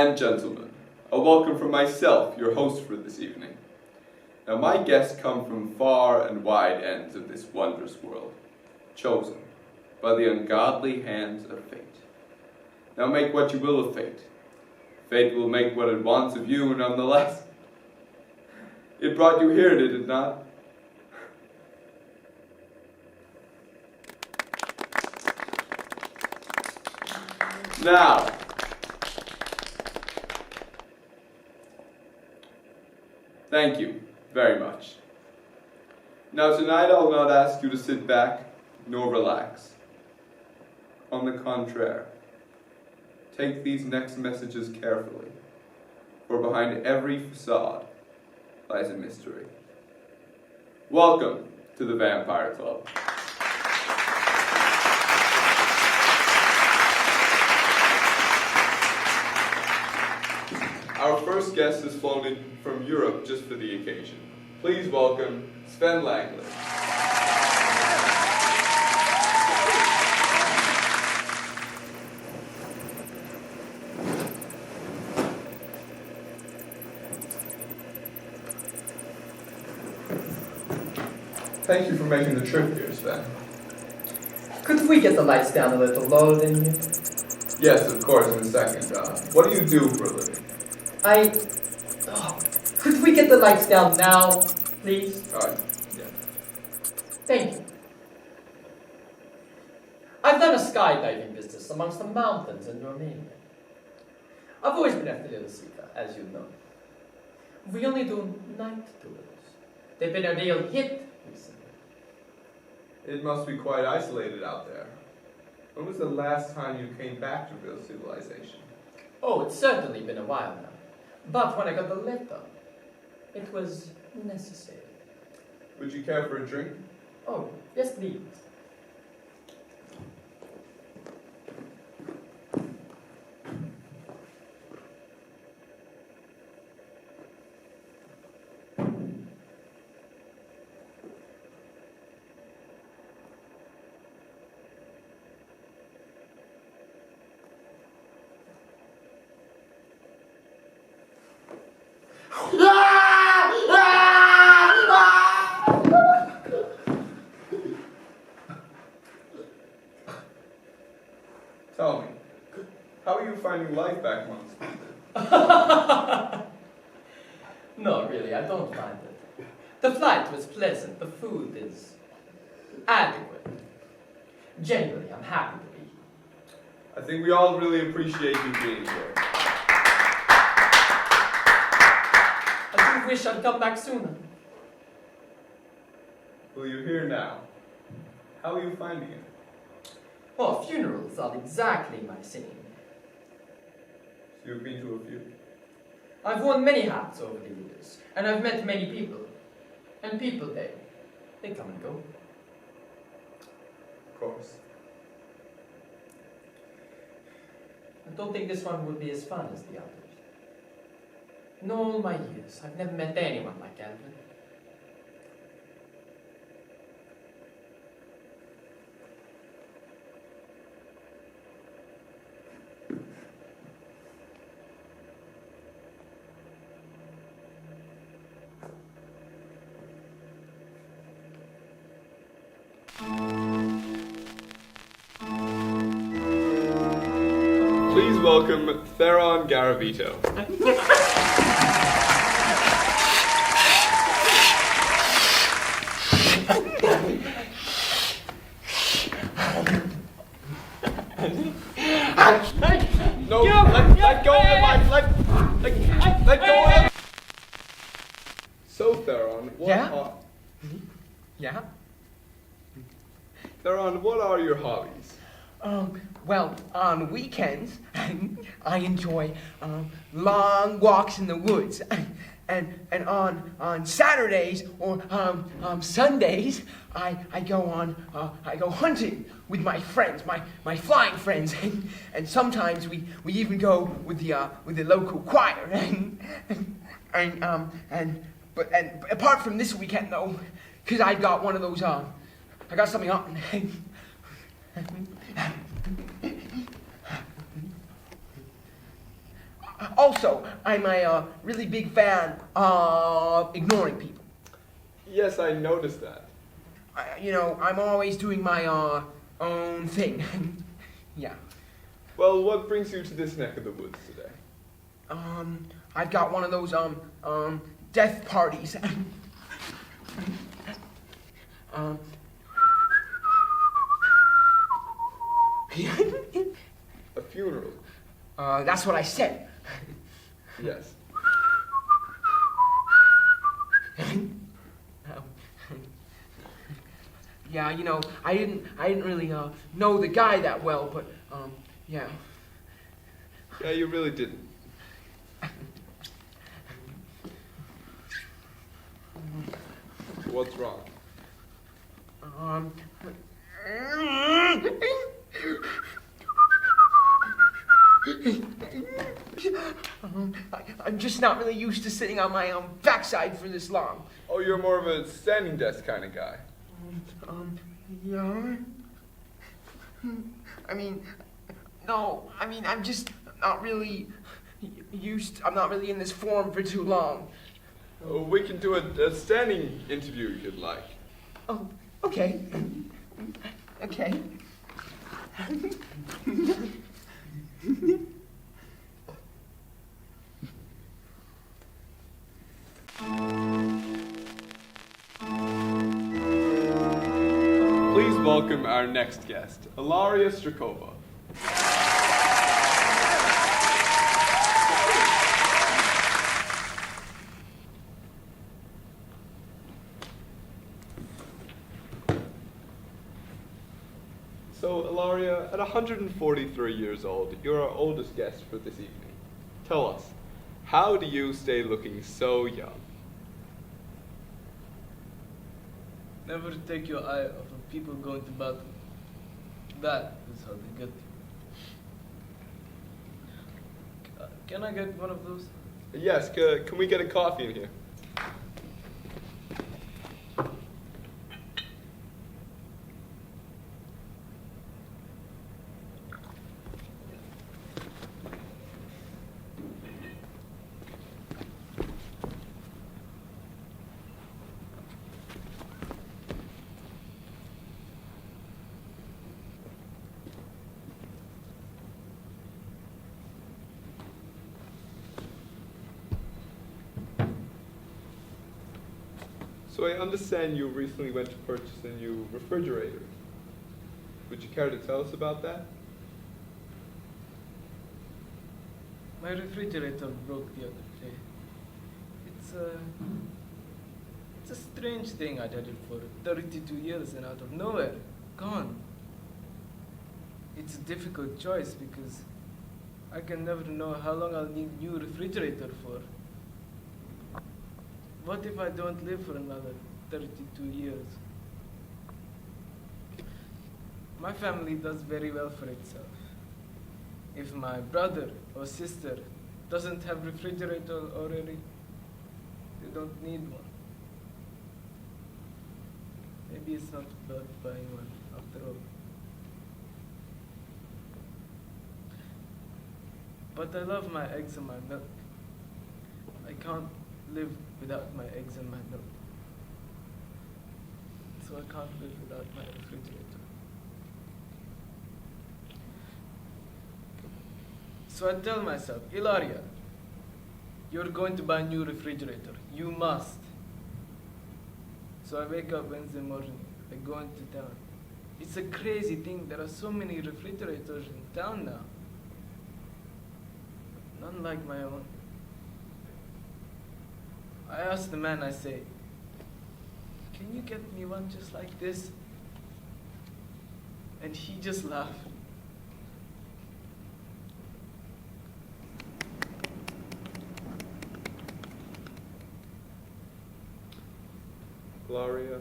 and gentlemen, a welcome from myself, your host for this evening. Now my guests come from far and wide ends of this wondrous world, chosen by the ungodly hands of fate. Now make what you will of fate. Fate will make what it wants of you nonetheless. It brought you here, did it not? Now, thank you very much. Now tonight I will not ask you to sit back nor relax. On the contrary, take these next messages carefully, for behind every facade lies a mystery. Welcome to the Vampire Club. Our first guest has flown in from Europe just for the occasion. Please welcome Sven Langley. Thank you for making the trip here, Sven. Could we get the lights down a little lower than you? Yes, of course, in a second. What do you do for a living? Could we get the lights down now, please? Yeah. Thank you. I've done a skydiving business amongst the mountains in Romania. I've always been a thrill seeker, as you know. We only do night tours. They've been a real hit recently. It must be quite isolated out there. When was the last time you came back to real civilization? Oh, it's certainly been a while now. But when I got the letter, it was necessary. Would you care for a drink? Oh, yes, please. Tell me, how are you finding life back amongst people? No, really, I don't mind it. The flight was pleasant. The food is adequate. Generally, I'm happy to be here. I think we all really appreciate you being here. I do wish I'd come back sooner. Well, you're here now. How are you finding it? Oh, funerals are exactly my scene. So you've been to a few? I've worn many hats over the years, and I've met many people. And people, they come and go. Of course. I don't think this one would be as fun as the others. In all my years, I've never met anyone like Alvin. Please welcome Theron Garavito. No, let go of the mic, let go of it. So Theron, Theron, what are your hobbies? Well, on weekends, I enjoy long walks in the woods, and on Saturdays or Sundays, I go hunting with my friends, my flying friends, and sometimes we even go with the local choir, but apart from this weekend though, because I got one of those I got something on. Also, I'm a really big fan of ignoring people. Yes, I noticed that. I'm always doing my own thing. Yeah. Well, what brings you to this neck of the woods today? I've got one of those death parties. A funeral? That's what I said. Yes. Yeah, I didn't really know the guy that well, but yeah. Yeah, you really didn't. What's wrong? I'm just not really used to sitting on my backside for this long. Oh, you're more of a standing desk kind of guy. Yeah. I'm just not really I'm not really in this form for too long. Oh, we can do a standing interview if you'd like. Oh, okay. Okay. Please welcome our next guest, Ilaria Strakova. So, Ilaria, at 143 years old, you're our oldest guest for this evening. Tell us, how do you stay looking so young? Never take your eye off of people going to battle. That is how they get you. Can I get one of those? Yes, can we get a coffee in here? So I understand you recently went to purchase a new refrigerator. Would you care to tell us about that? My refrigerator broke the other day. It's a strange thing. I'd had it for 32 years and out of nowhere, gone. It's a difficult choice because I can never know how long I'll need a new refrigerator for. What if I don't live for another 32 years? My family does very well for itself. If my brother or sister doesn't have refrigerator already, they don't need one. Maybe it's not about buying one after all. But I love my eggs and my milk. I can't live without my eggs and my milk. So I can't live without my refrigerator. So I tell myself, Ilaria, you're going to buy a new refrigerator. You must. So I wake up Wednesday morning, I go into town. It's a crazy thing, there are so many refrigerators in town now. None like my own. I asked the man, I say, can you get me one just like this? And he just laughed. Ilaria, are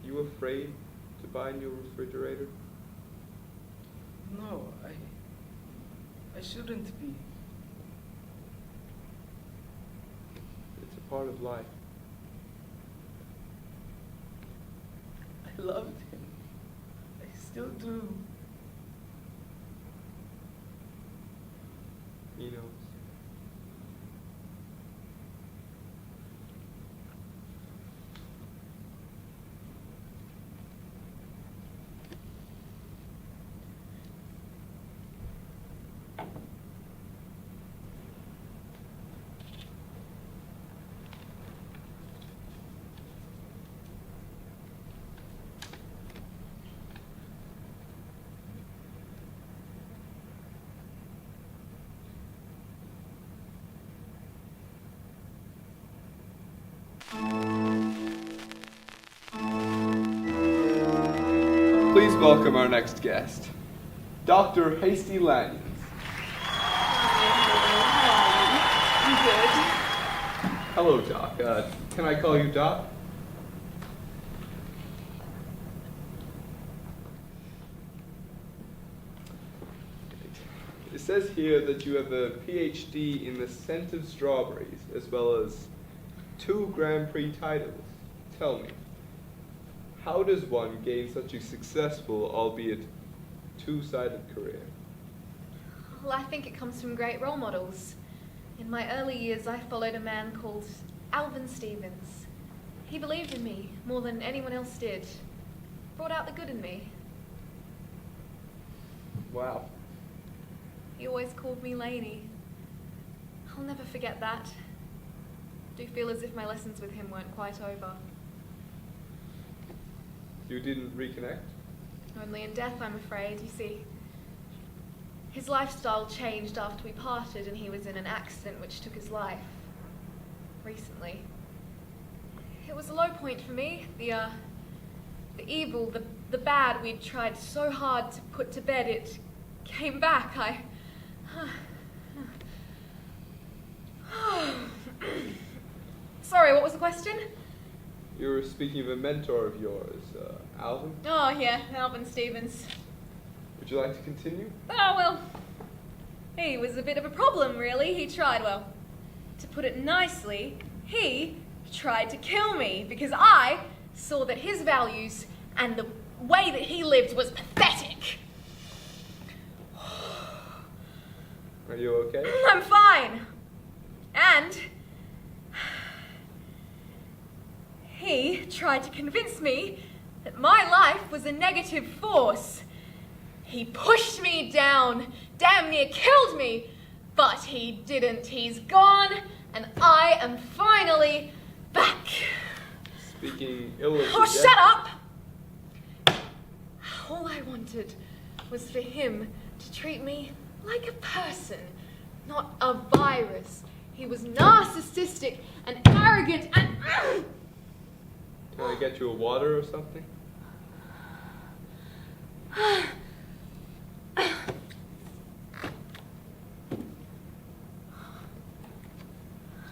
you afraid to buy a new refrigerator? No, I shouldn't be. It's a part of life. I loved him. I still do. He knows. Please welcome our next guest, Dr. Hasty Lanyon. Hello, Doc. Can I call you Doc? It says here that you have a PhD in the scent of strawberries, as well as 2 Grand Prix titles. Tell me, how does one gain such a successful, albeit two-sided career? Well, I think it comes from great role models. In my early years, I followed a man called Alvin Stevens. He believed in me more than anyone else did. Brought out the good in me. Wow. He always called me Lainey. I'll never forget that. Do feel as if my lessons with him weren't quite over. You didn't reconnect? Only in death, I'm afraid. You see, his lifestyle changed after we parted and he was in an accident which took his life. Recently. It was a low point for me. The evil, the bad we'd tried so hard to put to bed, it came back. Sorry, what was the question? You were speaking of a mentor of yours, Alvin. Oh, yeah, Alvin Stevens. Would you like to continue? Oh, well, he was a bit of a problem, really. He tried, well, to put it nicely, he tried to kill me because I saw that his values and the way that he lived was pathetic. Are you okay? I'm fine. And he tried to convince me that my life was a negative force. He pushed me down, damn near killed me, but he didn't. He's gone, and I am finally back. Speaking ill of Oh, shut up! All I wanted was for him to treat me like a person, not a virus. He was narcissistic and arrogant and... Can I get you a water or something?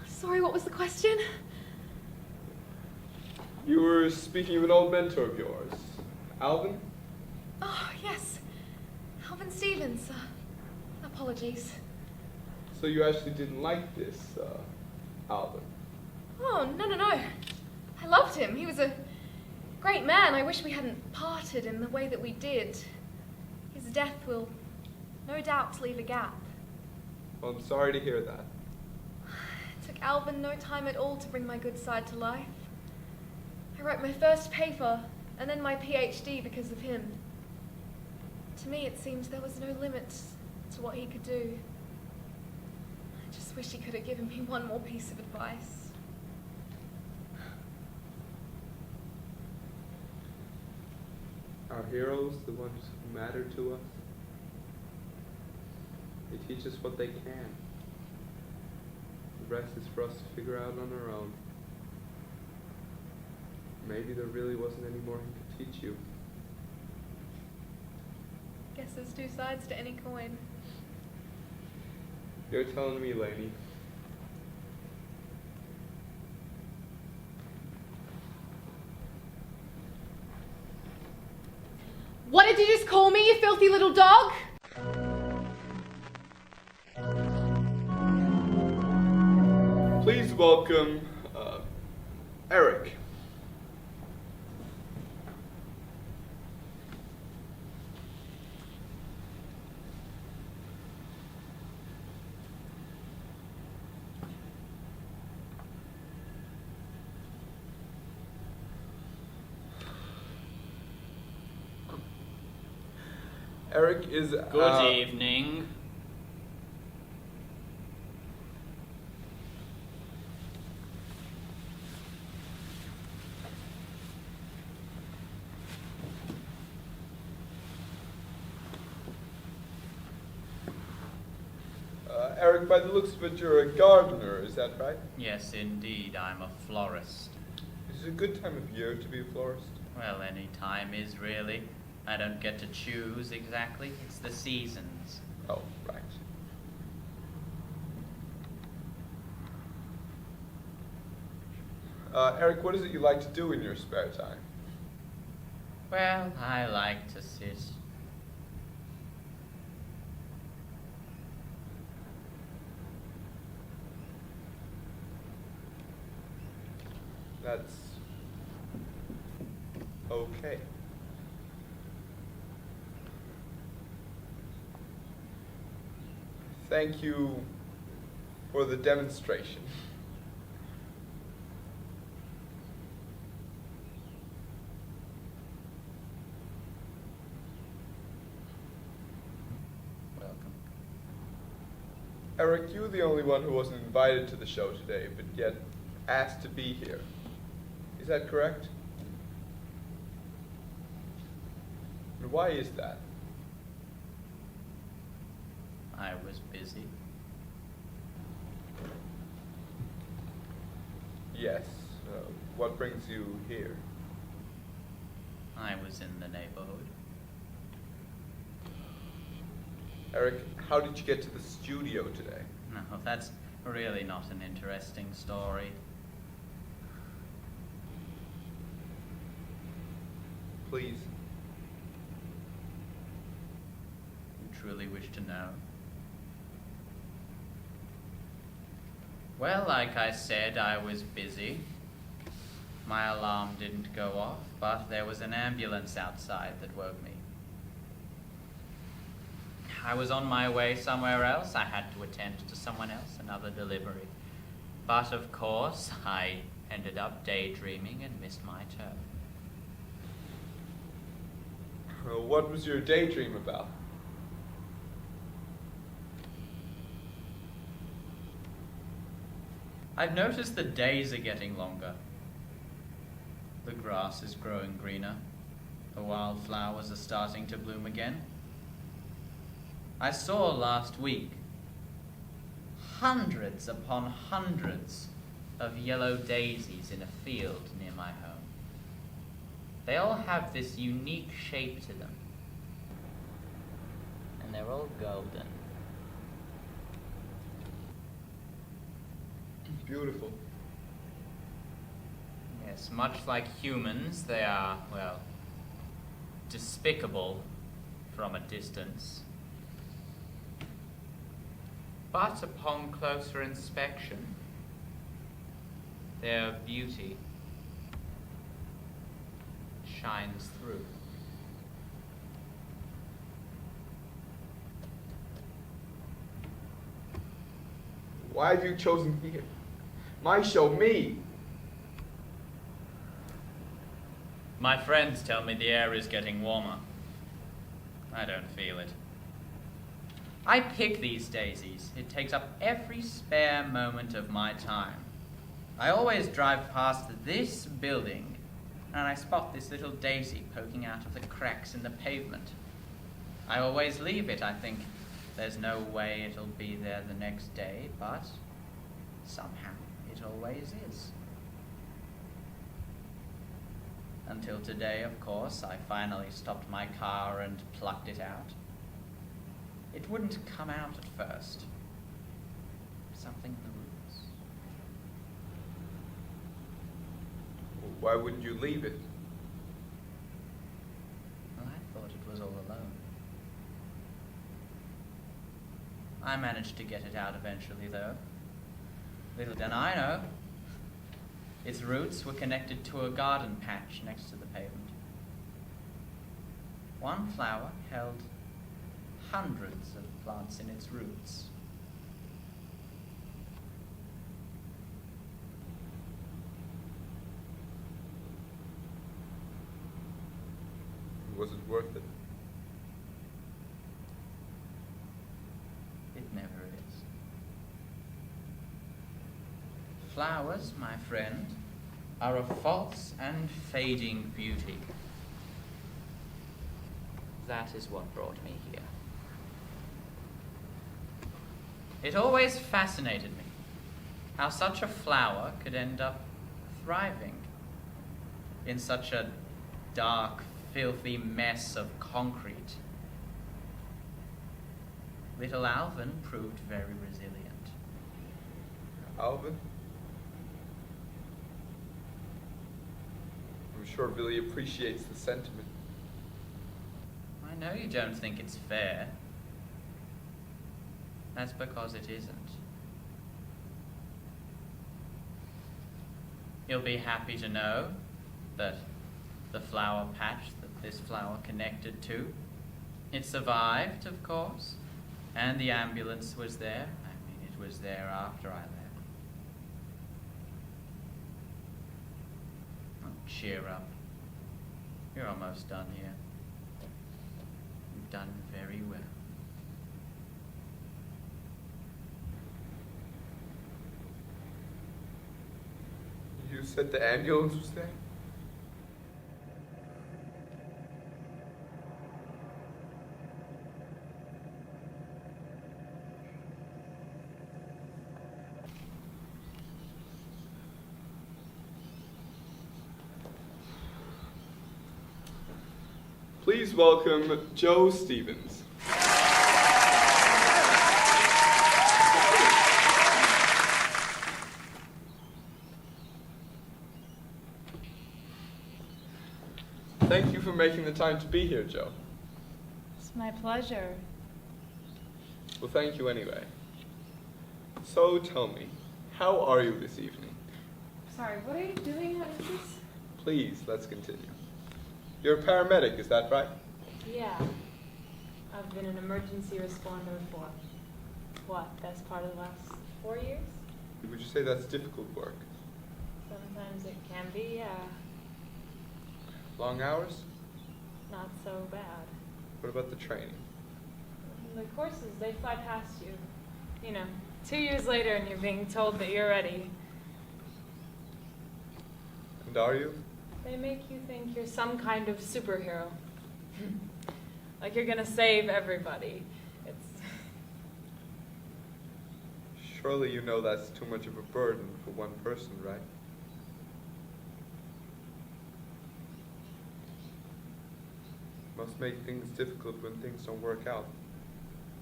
Sorry, what was the question? You were speaking of an old mentor of yours, Alvin? Oh, yes. Alvin Stevens. Apologies. So you actually didn't like this, Alvin? Oh, no. I loved him. He was a great man. I wish we hadn't parted in the way that we did. His death will no doubt leave a gap. Well, I'm sorry to hear that. It took Alvin no time at all to bring my good side to life. I wrote my first paper and then my PhD because of him. To me, it seems there was no limit to what he could do. I just wish he could have given me one more piece of advice. Our heroes, the ones who matter to us, they teach us what they can. The rest is for us to figure out on our own. Maybe there really wasn't any more he could teach you. Guess there's two sides to any coin. You're telling me, Lainey. What did you just call me, you filthy little dog? Please welcome Eric. Eric is... Good evening. Eric, by the looks of it, you're a gardener, is that right? Yes, indeed, I'm a florist. Is it a good time of year to be a florist? Well, any time is really. I don't get to choose exactly. It's the seasons. Oh, right. Eric, what is it you like to do in your spare time? Well, I like to sit. That's okay. Thank you for the demonstration. Welcome. Eric, you're the only one who wasn't invited to the show today, but yet asked to be here. Is that correct? And why is that? I was busy. Yes. What brings you here? I was in the neighborhood. Eric, how did you get to the studio today? No, that's really not an interesting story. Please. You truly wish to know? Well, like I said, I was busy. My alarm didn't go off, but there was an ambulance outside that woke me. I was on my way somewhere else. I had to attend to someone else, another delivery. But of course, I ended up daydreaming and missed my turn. What was your daydream about? I've noticed the days are getting longer. The grass is growing greener. The wildflowers are starting to bloom again. I saw last week hundreds upon hundreds of yellow daisies in a field near my home. They all have this unique shape to them. And they're all golden. Beautiful. Yes, much like humans, they are, well, despicable from a distance. But upon closer inspection, their beauty shines through. Why have you chosen here? My show, me. My friends tell me the air is getting warmer. I don't feel it. I pick these daisies. It takes up every spare moment of my time. I always drive past this building and I spot this little daisy poking out of the cracks in the pavement. I always leave it. I think there's no way it'll be there the next day, but somehow it always is. Until today, of course, I finally stopped my car and plucked it out. It wouldn't come out at first. Something in the roots. Why wouldn't you leave it? Well, I thought it was all alone. I managed to get it out eventually, though. Little did I know, its roots were connected to a garden patch next to the pavement. One flower held hundreds of plants in its roots. Was it worth it? It never is. Flowers, my friend, are a false and fading beauty. That is what brought me here. It always fascinated me how such a flower could end up thriving in such a dark filthy mess of concrete. Little Alvin proved very resilient. Alvin? I'm sure Billy appreciates the sentiment. I know you don't think it's fair. That's because it isn't. You'll be happy to know that the flower patch that this flower connected to, it survived, of course, and the ambulance was there. I mean, it was there after I left. Oh, cheer up. You're almost done here. You've done very well. You said the ambulance was there? Please welcome Joe Stevens. Thank you for making the time to be here, Joe. It's my pleasure. Well, thank you anyway. So tell me, how are you this evening? Sorry, what are you doing? What is this? Please, let's continue. You're a paramedic, is that right? Yeah. I've been an emergency responder for, best part of the last 4 years? Would you say that's difficult work? Sometimes it can be, yeah. Long hours? Not so bad. What about the training? The courses, they fly past you. You know, 2 years later and you're being told that you're ready. And are you? They make you think you're some kind of superhero. Like you're gonna save everybody. It's... Surely you know that's too much of a burden for one person, right? Must make things difficult when things don't work out.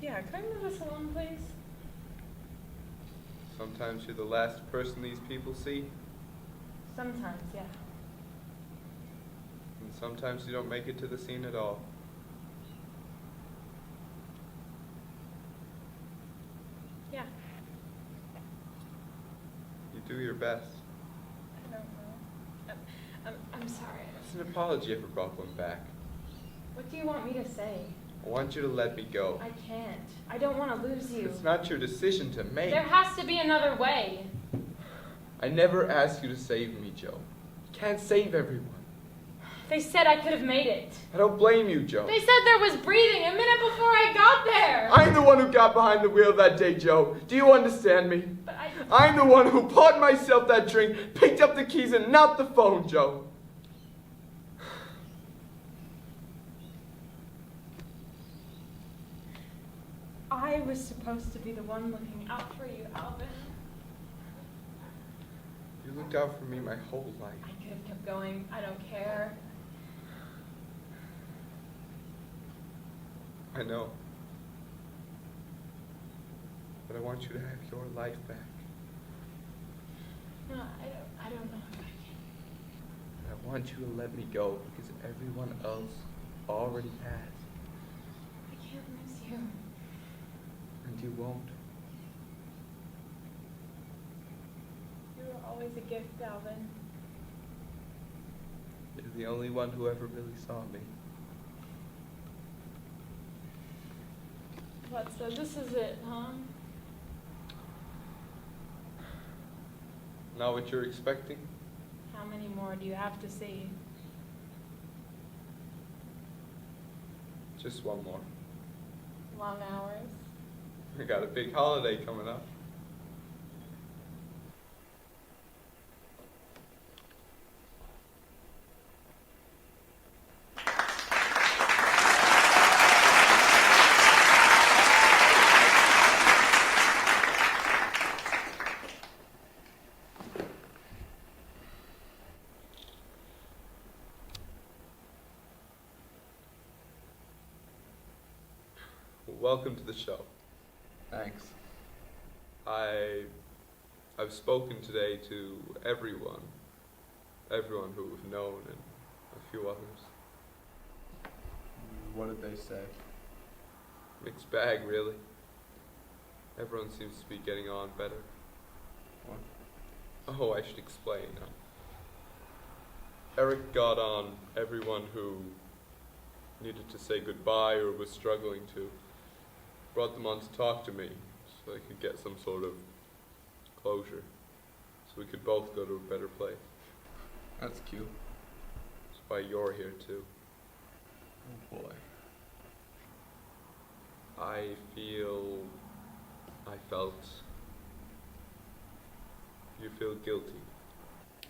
Yeah, can I move us along, please? Sometimes you're the last person these people see, Sometimes, yeah. and sometimes you don't make it to the scene at all. Yeah. You do your best. I don't know. I'm sorry. It's an apology if I brought one back. What do you want me to say? I want you to let me go. I can't. I don't want to lose you. It's not your decision to make. There has to be another way. I never asked you to save me, Joe. You can't save everyone. They said I could have made it. I don't blame you, Joe. They said there was breathing a minute before I got there. I'm the one who got behind the wheel that day, Joe. Do you understand me? But I'm the one who bought myself that drink, picked up the keys, and not the phone, Joe. I was supposed to be the one looking out for you, Alvin. You looked out for me my whole life. I could have kept going. I don't care. I know. But I want you to have your life back. No, I don't know if I can. I want you to let me go because everyone else already has. I can't miss you. And you won't. You were always a gift, Alvin. You're the only one who ever really saw me. What, so this is it, huh? Not what you're expecting? How many more do you have to see? Just one more. Long hours? We got a big holiday coming up. welcome to the show. Thanks. I've spoken today to everyone who we've known and a few others. What did they say? Mixed bag, really. Everyone seems to be getting on better. What? Oh, I should explain. Eric got on everyone who needed to say goodbye or was struggling to. Brought them on to talk to me so they could get some sort of closure. So we could both go to a better place. That's cute. That's why you're here too. Oh boy. I felt you feel guilty.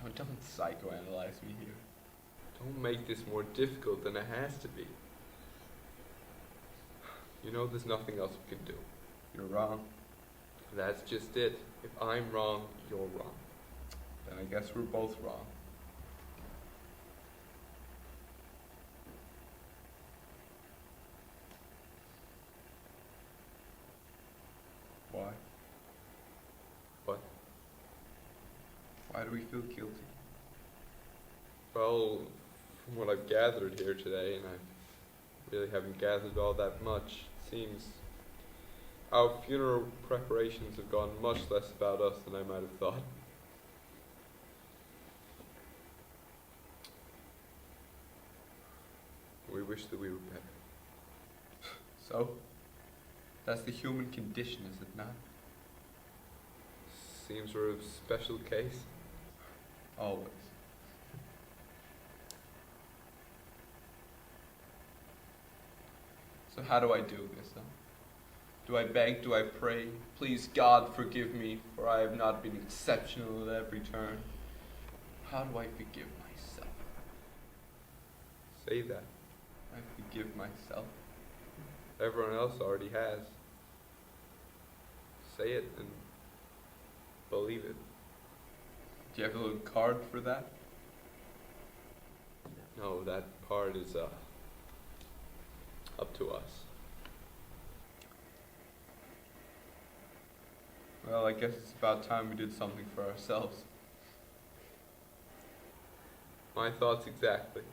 Oh, don't psychoanalyze me here. Don't make this more difficult than it has to be. You know there's nothing else we can do. You're wrong. That's just it. If I'm wrong, you're wrong. Then I guess we're both wrong. Why? What? Why do we feel guilty? Well, from what I've gathered here today, and I really haven't gathered all that much, it seems our funeral preparations have gone much less about us than I might have thought. We wish that we were better. So? That's the human condition, is it not? Seems we're a special case. Always. So how do I do this, huh? Do I beg, do I pray? Please God forgive me, for I have not been exceptional at every turn. How do I forgive myself? Say that. I forgive myself. Everyone else already has. Say it and believe it. Do you have a little card for that? No, that part is up to us. Well, I guess it's about time we did something for ourselves. My thoughts exactly.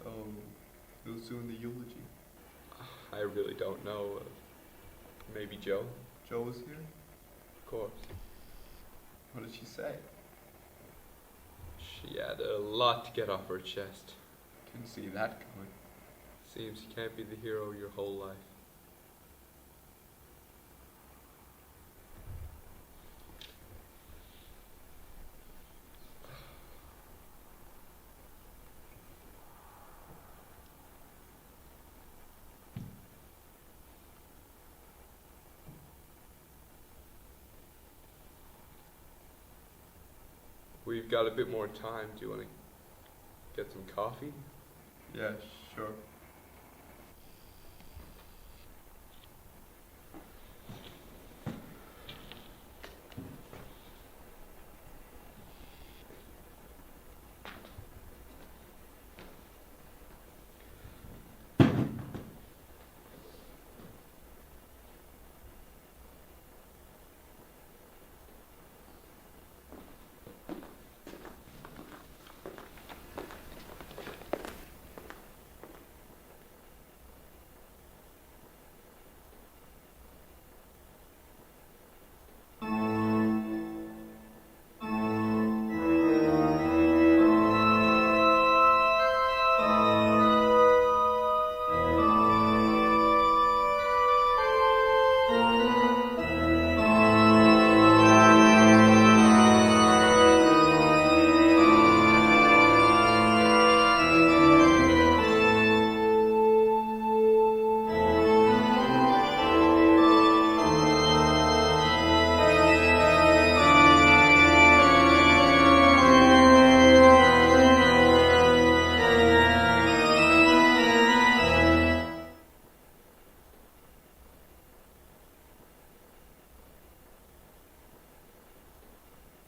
So, who's doing the eulogy? I really don't know. Maybe Joe? Joe was here? Of course. What did she say? She had a lot to get off her chest. Couldn't see that coming. Seems you can't be the hero your whole life. We've got a bit more time. Do you want to get some coffee? Yeah, sure.